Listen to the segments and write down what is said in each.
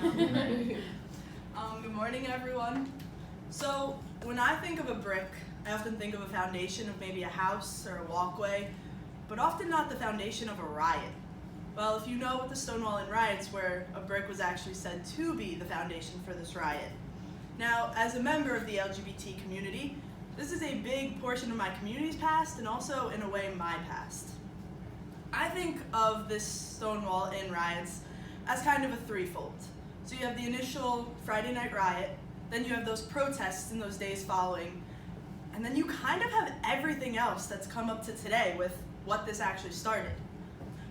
Good morning, everyone. So, when I think of a brick, I often think of a foundation of maybe a house or a walkway, but often not the foundation of a riot. Well, if you know what the Stonewall Inn riots were, a brick was actually said to be the foundation for this riot. Now, as a member of the LGBT community, this is a big portion of my community's past and also, in a way, my past. I think of this Stonewall Inn riots as kind of a threefold. So you have the initial Friday night riot, then you have those protests in those days following, and then you kind of have everything else that's come up to today with what this actually started.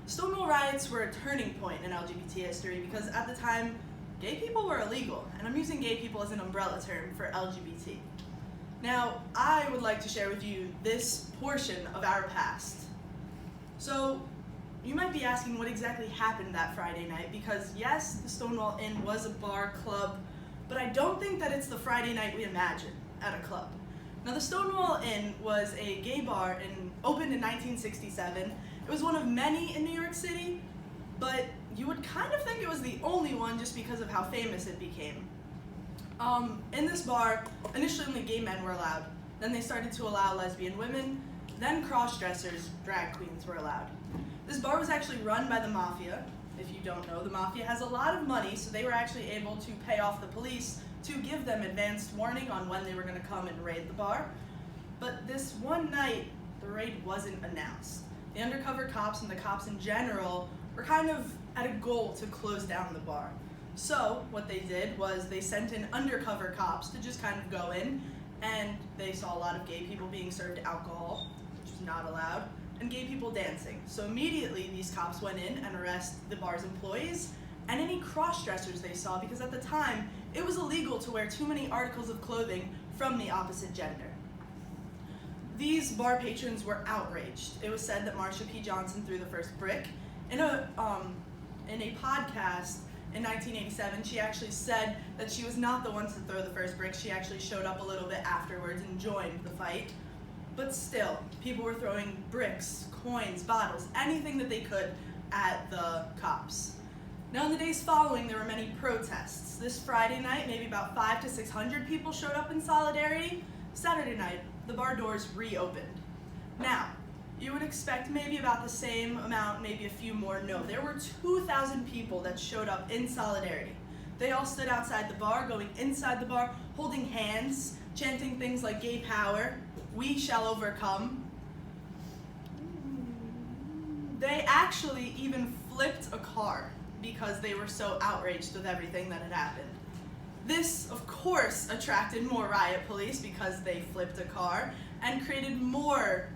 Stonewall riots were a turning point in LGBT history because at the time, gay people were illegal, and I'm using gay people as an umbrella term for LGBT. Now, I would like to share with you this portion of our past. So, you might be asking what exactly happened that Friday night because yes, the Stonewall Inn was a bar club, but I don't think that it's the Friday night we imagine at a club. Now the Stonewall Inn was a gay bar opened in 1967. It was one of many in New York City, but you would kind of think it was the only one just because of how famous it became. In this bar, initially only gay men were allowed, then they started to allow lesbian women, then cross-dressers, drag queens were allowed. This bar was actually run by the mafia. If you don't know, the mafia has a lot of money, so they were actually able to pay off the police to give them advanced warning on when they were going to come and raid the bar. But this one night, the raid wasn't announced. The undercover cops and the cops in general were kind of at a goal to close down the bar. So what they did was they sent in undercover cops to just kind of go in, and they saw a lot of gay people being served alcohol, which was not allowed, and gay people dancing. So immediately these cops went in and arrested the bar's employees and any cross-dressers they saw because at the time it was illegal to wear too many articles of clothing from the opposite gender. These bar patrons were outraged. It was said that Marsha P. Johnson threw the first brick. In a podcast in 1987, she actually said that she was not the one to throw the first brick. She actually showed up a little bit afterwards and joined the fight. But still, people were throwing bricks, coins, bottles, anything that they could at the cops. Now in the days following, there were many protests. This Friday night, maybe about 500 to 600 people showed up in solidarity. Saturday night, the bar doors reopened. Now, you would expect maybe about the same amount, maybe a few more. No, there were 2,000 people that showed up in solidarity. They all stood outside the bar, going inside the bar, holding hands, chanting things like gay power, we shall overcome. They actually even flipped a car because they were so outraged with everything that had happened. This, of course, attracted more riot police because they flipped a car and created more,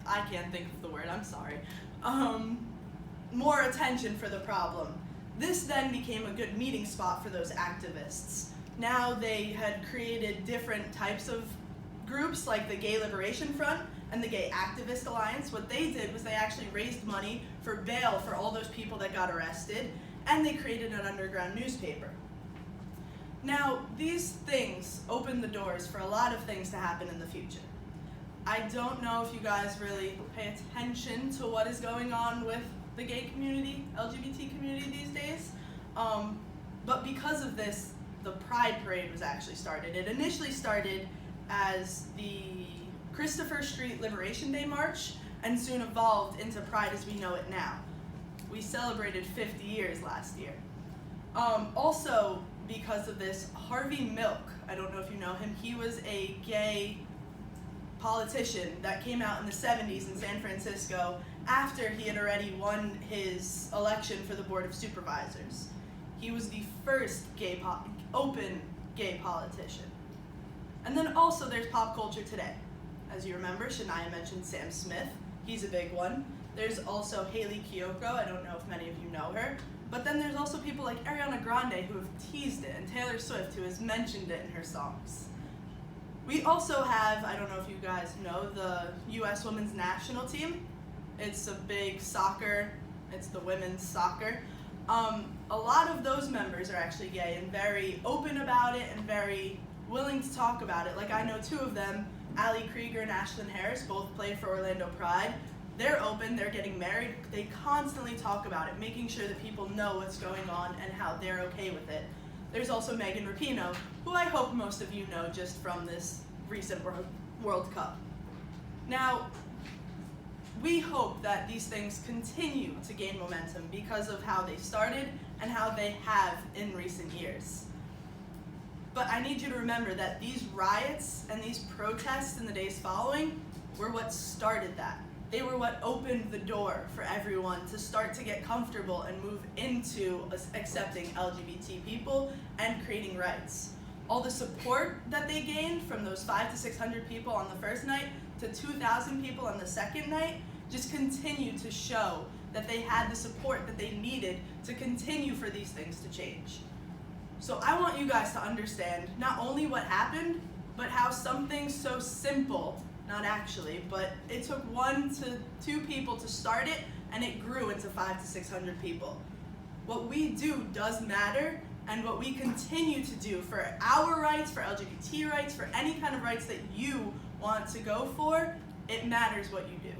I can't think of the word, I'm sorry, more attention for the problem. This then became a good meeting spot for those activists. Now they had created different types of groups like the Gay Liberation Front and the Gay Activist Alliance. What they did was they actually raised money for bail for all those people that got arrested, and they created an underground newspaper. Now, these things opened the doors for a lot of things to happen in the future. I don't know if you guys really pay attention to what is going on with the gay community, LGBT community these days, but because of this, the Pride Parade was actually started. It initially started as the Christopher Street Liberation Day March and soon evolved into Pride as we know it now. We celebrated 50 years last year. Also, because of this, Harvey Milk, I don't know if you know him, he was a gay politician that came out in the 70s in San Francisco after he had already won his election for the Board of Supervisors. He was the first open gay politician. And then also there's pop culture today. As you remember, Shania mentioned Sam Smith. He's a big one. There's also Hayley Kiyoko. I don't know if many of you know her. But then there's also people like Ariana Grande who have teased it, and Taylor Swift who has mentioned it in her songs. We also have, I don't know if you guys know, the U.S. women's national team. It's a big soccer, it's the women's soccer. A lot of those members are actually gay and very open about it and very willing to talk about it. Like I know two of them, Ali Krieger and Ashlyn Harris, both play for Orlando Pride. they're open, they're getting married, they constantly talk about it, making sure that people know what's going on and how they're okay with it. There's also Megan Rapinoe, who I hope most of you know just from this recent World Cup. Now, we hope that these things continue to gain momentum because of how they started and how they have in recent years. But I need you to remember that these riots and these protests in the days following were what started that. They were what opened the door for everyone to start to get comfortable and move into accepting LGBT people and creating rights. All the support that they gained from those 500 to 600 people on the first night to 2,000 people on the second night just continued to show that they had the support that they needed to continue for these things to change. So I want you guys to understand not only what happened, but how something so simple, not actually, but it took 1 to 2 people to start it, and it grew into 500 to 600 people. What we do does matter, and what we continue to do for our rights, for LGBT rights, for any kind of rights that you want to go for, it matters what you do.